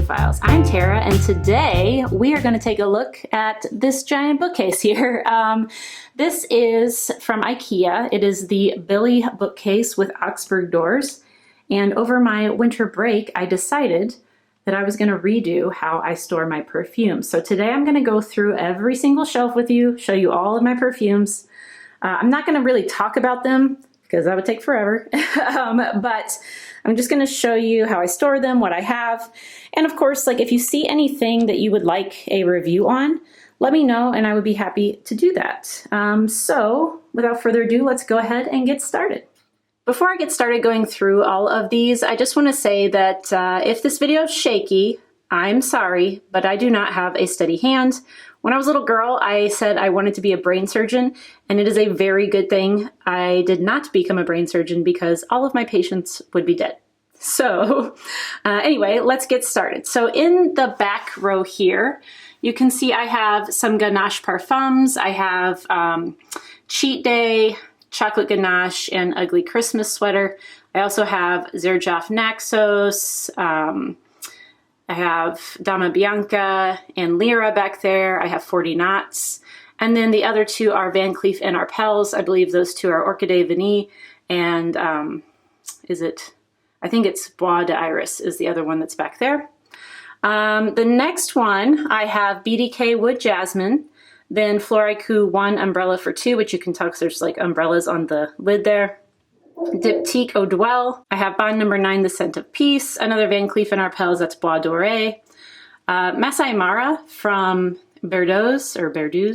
Olfactofiles. I'm Tara, and today we are going to take a look at this giant bookcase here. This is from IKEA. It is the Billy bookcase with Augsburg doors. And over my winter break, I decided that I was going to redo how I store my perfumes. So today I'm going to go through every single shelf with you, show you all of my perfumes. I'm not going to really talk about them because that would take forever, but I'm just going to show you how I store them, what I have, and of course, like if you see anything that you would like a review on, let me know and I would be happy to do that. So without further ado, let's go ahead and get started. Before I get started going through all of these, I just want to say that if this video is shaky, I'm sorry, but I do not have a steady hand. When I was a little girl, I said I wanted to be a brain surgeon, and it is a very good thing I did not become a brain surgeon because all of my patients would be dead. So anyway, let's get started. So in the back row here, you can see I have some ganache parfums. I have Cheat Day, Chocolate Ganache, and Ugly Christmas Sweater. I also have Xerjoff Naxos. I have Dama Bianca and Lyra back there. I have 40 Knots. And then the other two are Van Cleef and Arpels. I believe those two are Orchidee Vanille and I think it's Bois d'Iris is the other one that's back there. The next one, I have BDK Wood Jasmine, then Floricu 1 Umbrella for 2, which you can tell because there's like umbrellas on the lid there. Diptyque Eau Dwell. I have Bond number 9, The Scent of Peace. Another Van Cleef & Arpels, that's Bois Doré. Masai Mara from Berdoz,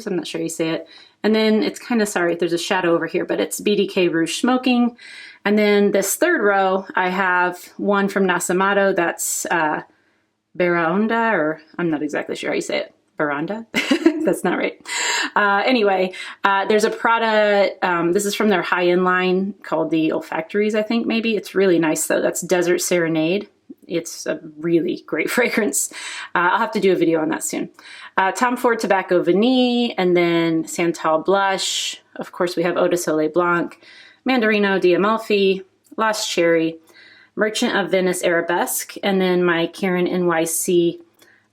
I'm not sure how you say it. And then it's kind of, sorry, there's a shadow over here, but it's BDK Rouge Smoking. And then this third row, I have one from Nasamato, that's Baraonda, or I'm not exactly sure how you say it. Baranda? That's not right. Anyway, there's a Prada, this is from their high-end line called the Olfactofiles, I think maybe. It's really nice though. That's Desert Serenade. It's a really great fragrance. I'll have to do a video on that soon. Tom Ford Tobacco Vanille, and then Santal Blush. Of course, we have Eau de Soleil Blanc, Mandarino di Amalfi, Lost Cherry, Merchant of Venice Arabesque, and then my Karen NYC.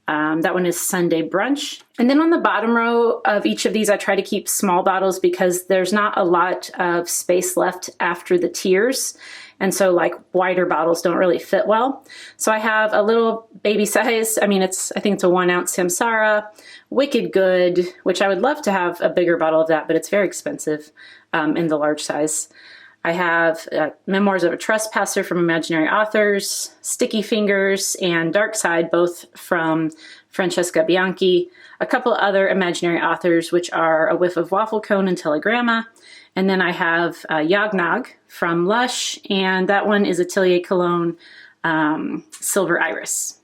That one is Sunday Brunch. And then on the bottom row of each of these, I try to keep small bottles because there's not a lot of space left after the tiers. And so like wider bottles don't really fit well. So I have a little baby size. I think it's a 1 ounce Samsara, Wicked Good, which I would love to have a bigger bottle of that, but it's very expensive in the large size. I have Memoirs of a Trespasser from Imaginary Authors, Sticky Fingers, and Dark Side, both from Francesca Bianchi. A couple other imaginary authors, which are A Whiff of Waffle Cone and Telegramma. And then I have Yagnog from Lush, and that one is Atelier Cologne Silver Iris.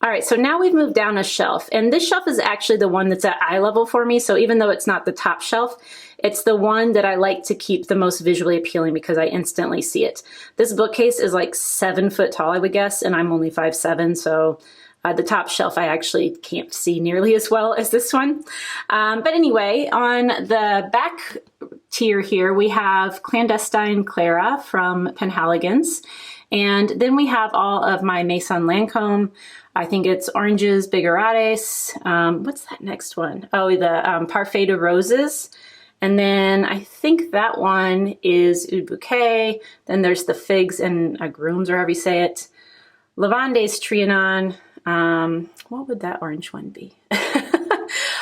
All right, so now we've moved down a shelf, and this shelf is actually the one that's at eye level for me. So even though it's not the top shelf, it's the one that I like to keep the most visually appealing because I instantly see it. This bookcase is like 7 foot tall, I would guess, and I'm only 5'7", so the top shelf I actually can't see nearly as well as this one. But anyway, on the back tier here, we have Clandestine Clara from Penhaligon's. And then we have all of my Maison Lancôme. I think it's Oranges Bigarades. What's that next one? Oh, the Parfait de Roses. And then I think that one is Oud Bouquet. Then there's the Figs and Agrumes, or however you say it. Lavande's Trianon. What would that orange one be?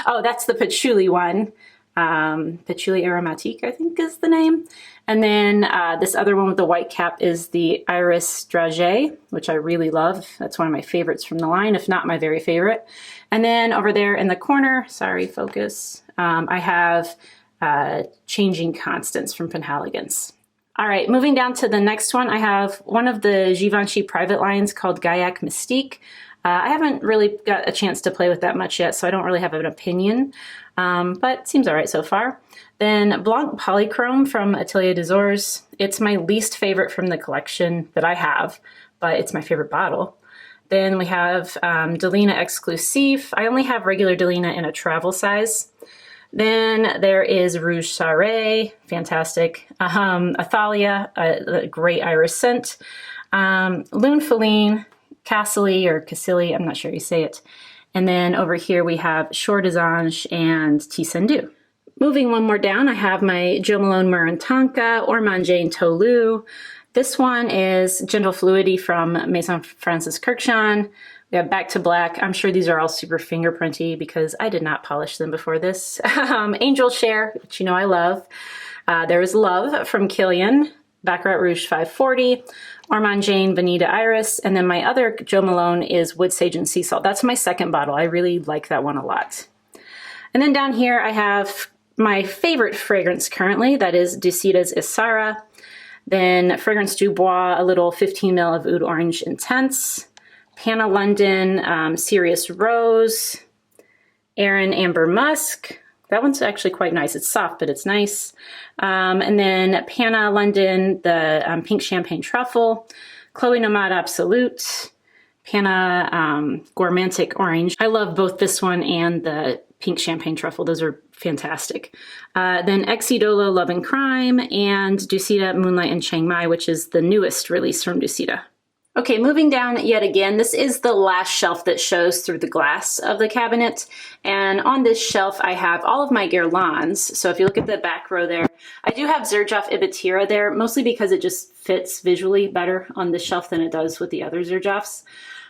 Oh, that's the Patchouli one. Patchouli Aromatique, I think is the name. And then this other one with the white cap is the Iris Dragée, which I really love. That's one of my favorites from the line, if not my very favorite. And then over there in the corner, sorry, focus, I have Changing Constants from Penhaligon's. All right, moving down to the next one, I have one of the Givenchy private lines called Gaillac Mystique. I haven't really got a chance to play with that much yet, so I don't really have an opinion, but it seems all right so far. Then Blanc Polychrome from Atelier des Ors. It's my least favorite from the collection that I have, but it's my favorite bottle. Then we have Delina Exclusive. I only have regular Delina in a travel size. Then there is Rouge Sarré, fantastic. Athalia, a great iris scent. Lune Feline, Cassily or Cassily, I'm not sure how you say it. And then over here we have Shore d'Ange and Tissendu. Moving one more down, I have my Jo Malone Murantanka Ormond Jane Tolu. This one is Gentle Fluidity from Maison Francis Kurkdjian. We have Back to Black. I'm sure these are all super fingerprinty because I did not polish them before this. Angel Share, which you know I love. There is Love from Kilian. Baccarat Rouge 540. Ormond Jane Vanita Iris. And then my other Jo Malone is Wood Sage and Sea Salt. That's my second bottle. I really like that one a lot. And then down here I have my favorite fragrance currently. That is Ducita's Isara. Then Fragrance du Bois, a little 15 ml of Oud Orange Intense. Panna London, Serious Rose. Erin Amber Musk. That one's actually quite nice. It's soft, but it's nice. And then Panna London, the Pink Champagne Truffle. Chloe Nomad Absolute. Panna Gourmantic Orange. I love both this one and the Pink Champagne Truffle. Those are fantastic. Then Exidolo Love and Crime and Ducita Moonlight and Chiang Mai, which is the newest release from Ducita. Okay, moving down yet again, this is the last shelf that shows through the glass of the cabinet. And on this shelf, I have all of my Guerlains. So if you look at the back row there, I do have Xerjoff Ibitira there, mostly because it just fits visually better on this shelf than it does with the other Xerjoffs.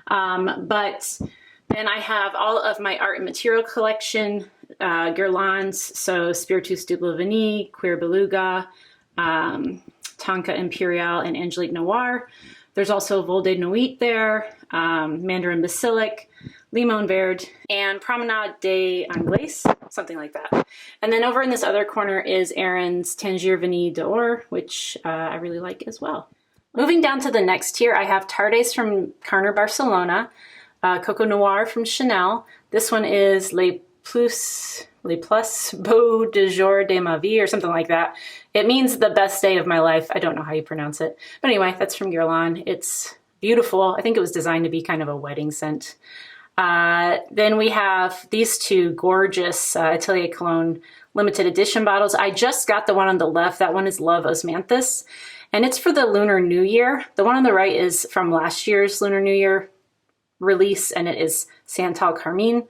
But then I have all of my art and material collection Guerlains, so Spiritus Double Vanille, Queer Beluga, Tonka Imperial, and Angelique Noir. There's also Vol de Nuit there, Mandarin Basilic, Limon Verde, and Promenade des Anglais, something like that. And then over in this other corner is Erin's Tangier Vanille d'Or, which I really like as well. Moving down to the next tier, I have Tardes from Carner Barcelona, Coco Noir from Chanel. This one is Les Plus Beau de Jour de ma vie or something like that. It means the best day of my life. I don't know how you pronounce it. But anyway, that's from Guerlain. It's beautiful. I think it was designed to be kind of a wedding scent. Then we have these two gorgeous Atelier Cologne limited edition bottles. I just got the one on the left. That one is Love Osmanthus. And it's for the Lunar New Year. The one on the right is from last year's Lunar New Year release, and it is Santal Carmine.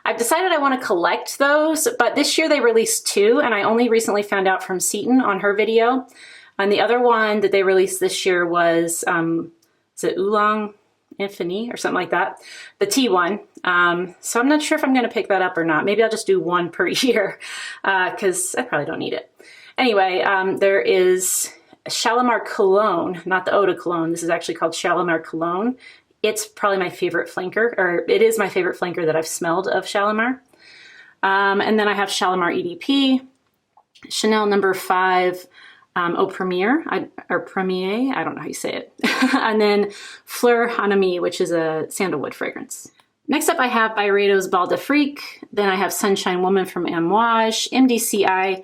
I've decided I want to collect those, but this year they released two, and I only recently found out from Seaton on her video. And the other one that they released this year was, is it Oolong Infini or something like that? The tea one. So I'm not sure if I'm going to pick that up or not. Maybe I'll just do one per year, because I probably don't need it. Anyway, there is Shalimar Cologne, not the Eau de Cologne. This is actually called Shalimar Cologne. It's probably my favorite flanker, or it is my favorite flanker that I've smelled of Shalimar. And then I have Shalimar EDP, Chanel No. 5 Eau Premier, or Premier, I don't know how you say it. And then Fleur Hanami, which is a sandalwood fragrance. Next up I have Byredo's Bal d'Afrique. Then I have Sunshine Woman from Amouage, MDCI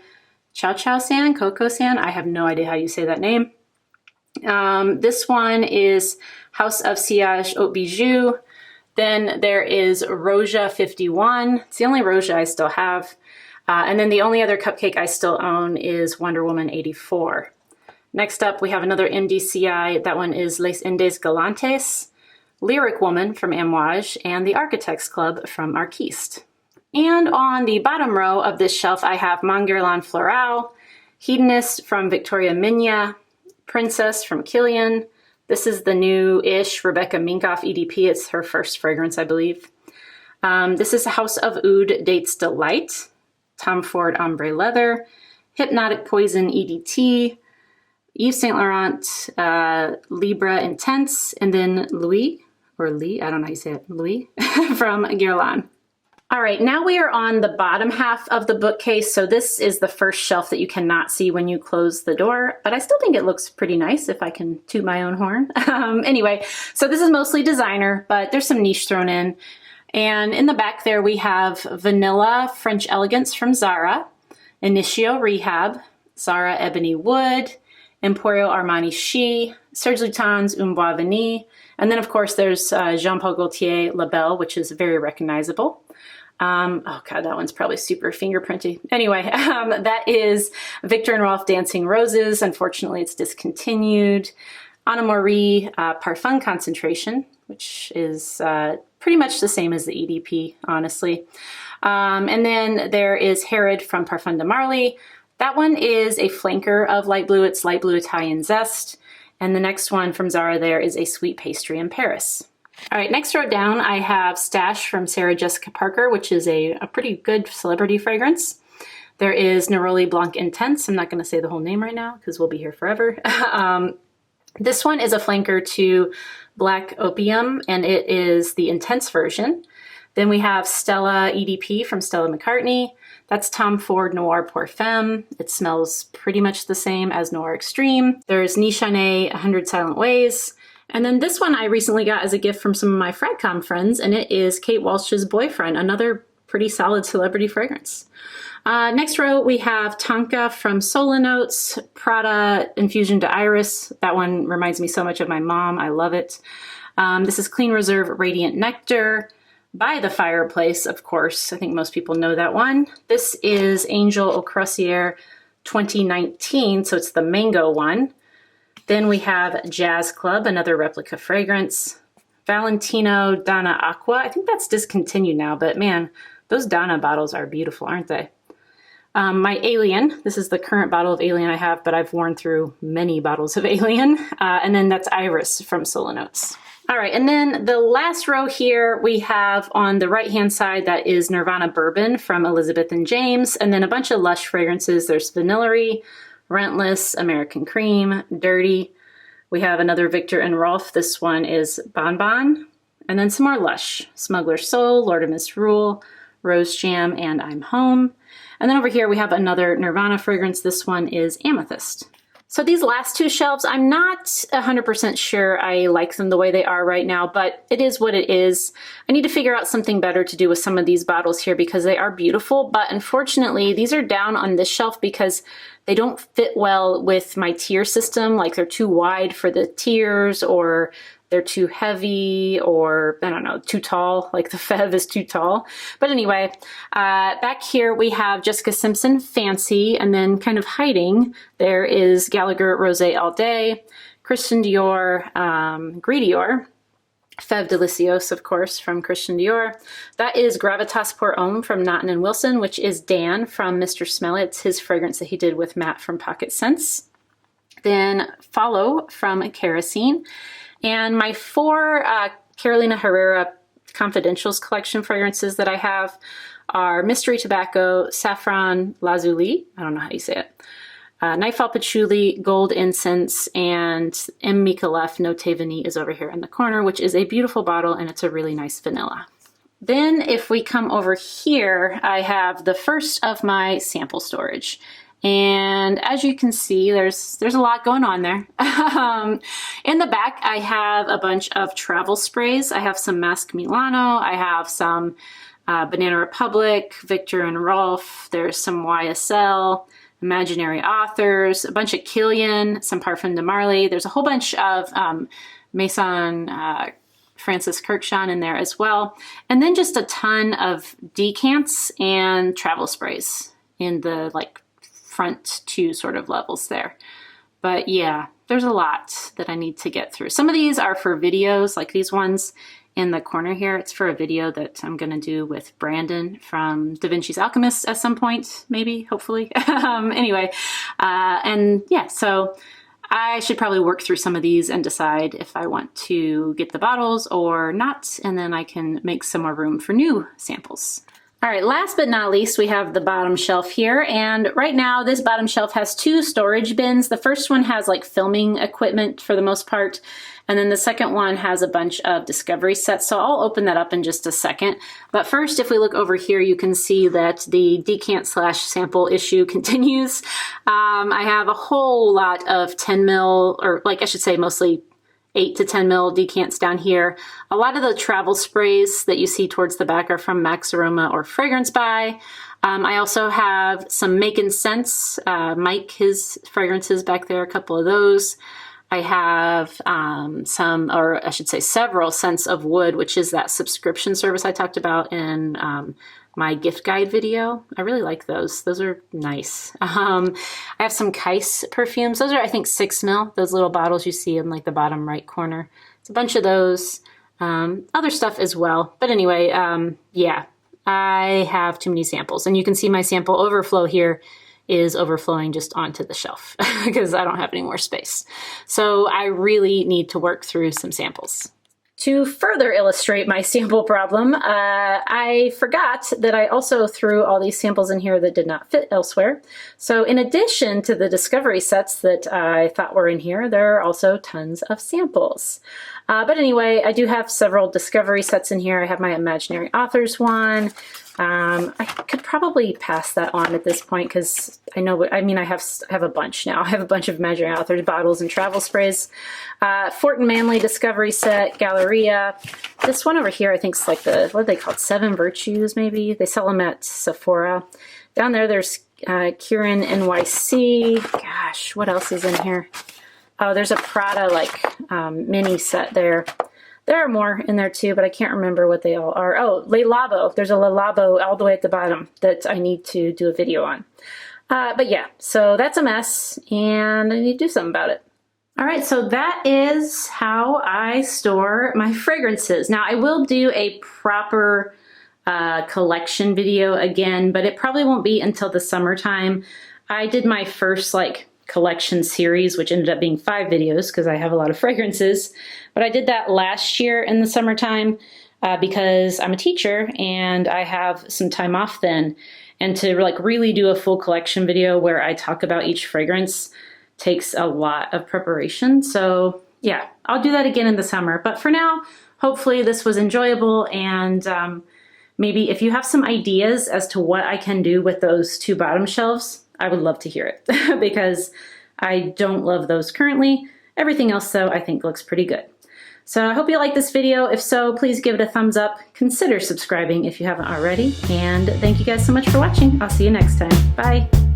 Chow Chow San, Coco San. I have no idea how you say that name. This one is House of Sillage Haute Bijou. Then there is Roja 51. It's the only Roja I still have. And then the only other cupcake I still own is Wonder Woman 84. Next up, we have another MDCI. That one is Les Indes Galantes, Lyric Woman from Amouage, and the Architects Club from Arquiste. And on the bottom row of this shelf, I have Montguerlain Floral, Hedonist from Victoria Minya, Princess from Kilian. This is the new-ish Rebecca Minkoff EDP. It's her first fragrance, I believe. This is House of Oud Dates Delight, Tom Ford Ombre Leather, Hypnotic Poison EDT, Yves Saint Laurent Libra Intense, and then Louis, or Lee, I don't know how you say it, Louis, from Guerlain. All right, now we are on the bottom half of the bookcase. So this is the first shelf that you cannot see when you close the door, but I still think it looks pretty nice if I can toot my own horn. Anyway, so this is mostly designer, but there's some niche thrown in. And in the back there, we have Vanilla French Elegance from Zara, Initio Rehab, Zara Ebony Wood, Emporio Armani She, Serge Lutens Un Bois Vanille, and then of course there's Jean-Paul Gaultier La Belle, which is very recognizable. Oh God, that one's probably super fingerprinty. Anyway, that is Victor and Rolf Dancing Roses. Unfortunately, it's discontinued. Anna Marie Parfum Concentration, which is pretty much the same as the EDP, honestly. And then there is Herod from Parfum de Marly. That one is a flanker of light blue. It's light blue Italian zest. And the next one from Zara there is a sweet pastry in Paris. All right, next row down, I have Stash from Sarah Jessica Parker, which is a pretty good celebrity fragrance. There is Neroli Blanc Intense. I'm not going to say the whole name right now because we'll be here forever. This one is a flanker to Black Opium, and it is the intense version. Then we have Stella EDP from Stella McCartney. That's Tom Ford Noir Perfume. It smells pretty much the same as Noir Extreme. There's Nishane 100 Silent Ways. And then this one I recently got as a gift from some of my FradCom friends, and it is Kate Walsh's Boyfriend, another pretty solid celebrity fragrance. Next row, we have Tonka from Sola Notes, Prada Infusion to Iris. That one reminds me so much of my mom. I love it. This is Clean Reserve Radiant Nectar by The Fireplace, of course. I think most people know that one. This is Angel Au Croisière 2019, so it's the mango one. Then we have Jazz Club, another replica fragrance. Valentino Donna Aqua. I think that's discontinued now, but man, those Donna bottles are beautiful, aren't they? My Alien. This is the current bottle of Alien I have, but I've worn through many bottles of Alien. And then that's Iris from Sola Notes. All right, and then the last row here we have on the right-hand side, that is Nirvana Bourbon from Elizabeth and James, and then a bunch of Lush fragrances. There's Vanillary, Rentless, American Cream, Dirty. We have another Victor and Rolf. This one is Bonbon. And then some more Lush. Smuggler's Soul, Lord of Misrule, Rose Jam, and I'm Home. And then over here we have another Nirvana fragrance. This one is Amethyst. So these last two shelves, I'm not 100% sure I like them the way they are right now, but it is what it is. I need to figure out something better to do with some of these bottles here because they are beautiful, but unfortunately these are down on this shelf because they don't fit well with my tier system. Like they're too wide for the tiers, or they're too heavy, or I don't know, too tall, like the Fev is too tall. But anyway, back here we have Jessica Simpson Fancy, and then kind of hiding there is Gallagher Rosé All Day, Christian Dior Gredior, Fev Delicios, of course, from Christian Dior. That is Gravitas Pour Homme from Naughton and Wilson, which is Dan from Mr. Smell It. It's his fragrance that he did with Matt from Pocket Scents. Then Follow from Kerosene. And my four Carolina Herrera Confidentials collection fragrances that I have are Mystery Tobacco, Saffron Lazuli, I don't know how you say it, Nightfall Patchouli, Gold Incense, and M. Micallef Note Vanille is over here in the corner, which is a beautiful bottle, and it's a really nice vanilla. Then if we come over here, I have the first of my sample storage. And as you can see, there's a lot going on there. In the back, I have a bunch of travel sprays. I have some Mask Milano. I have some Banana Republic, Victor and Rolf. There's some YSL, Imaginary Authors, a bunch of Kilian, some Parfum de Marly. There's a whole bunch of Maison Francis Kirkshon in there as well. And then just a ton of decants and travel sprays in the front two sort of levels there. But yeah, there's a lot that I need to get through. Some of these are for videos, like these ones in the corner here. It's for a video that I'm gonna do with Brandon from Da Vinci's Alchemist at some point, maybe, hopefully. Anyway, and yeah, so I should probably work through some of these and decide if I want to get the bottles or not, and then I can make some more room for new samples. All right, last but not least, we have the bottom shelf here. And right now, this bottom shelf has two storage bins. The first one has filming equipment for the most part. And then the second one has a bunch of discovery sets. So I'll open that up in just a second. But first, if we look over here, you can see that the decant / sample issue continues. I have a whole lot of 10 mil, or I should say mostly 8 to 10 mil decants down here. A lot of the travel sprays that you see towards the back are from Max Aroma or Fragrance By. I also have some Making Sense, Mike, his fragrances back there, a couple of those. I have some, or I should say several, Scents of Wood, which is that subscription service I talked about in my gift guide video. I really like those. Those are nice. I have some Kais perfumes. Those are, I think, 6 mil. Those little bottles you see in the bottom right corner. It's a bunch of those. other stuff as well. But anyway, yeah, I have too many samples, and you can see my sample overflow here is overflowing just onto the shelf because I don't have any more space. So I really need to work through some samples. To further illustrate my sample problem, I forgot that I also threw all these samples in here that did not fit elsewhere. So in addition to the discovery sets that I thought were in here, there are also tons of samples. But anyway, I do have several discovery sets in here. I have my imaginary authors one. I could probably pass that on at this point because I have a bunch now. I have a bunch of imaginary authors, bottles, and travel sprays. Fort and Manley discovery set, Galleria. This one over here I think is like the, what are they called? 7 Virtues maybe? They sell them at Sephora. Down there there's Kieran NYC. Gosh, what else is in here? Oh, there's a Prada mini set there. There are more in there too, but I can't remember what they all are. Oh, Le Labo. There's a Le Labo all the way at the bottom that I need to do a video on. But yeah, so that's a mess and I need to do something about it. All right, so that is how I store my fragrances. Now I will do a proper collection video again, but it probably won't be until the summertime. I did my first collection series, which ended up being 5 videos because I have a lot of fragrances. But I did that last year in the summertime because I'm a teacher and I have some time off then. And to really do a full collection video where I talk about each fragrance takes a lot of preparation. So yeah, I'll do that again in the summer. But for now, hopefully this was enjoyable, and maybe if you have some ideas as to what I can do with those 2 bottom shelves, I would love to hear it because I don't love those currently. Everything else though I think looks pretty good. So I hope you like this video. If so, please give it a thumbs up. Consider subscribing if you haven't already. And thank you guys so much for watching. I'll see you next time. Bye.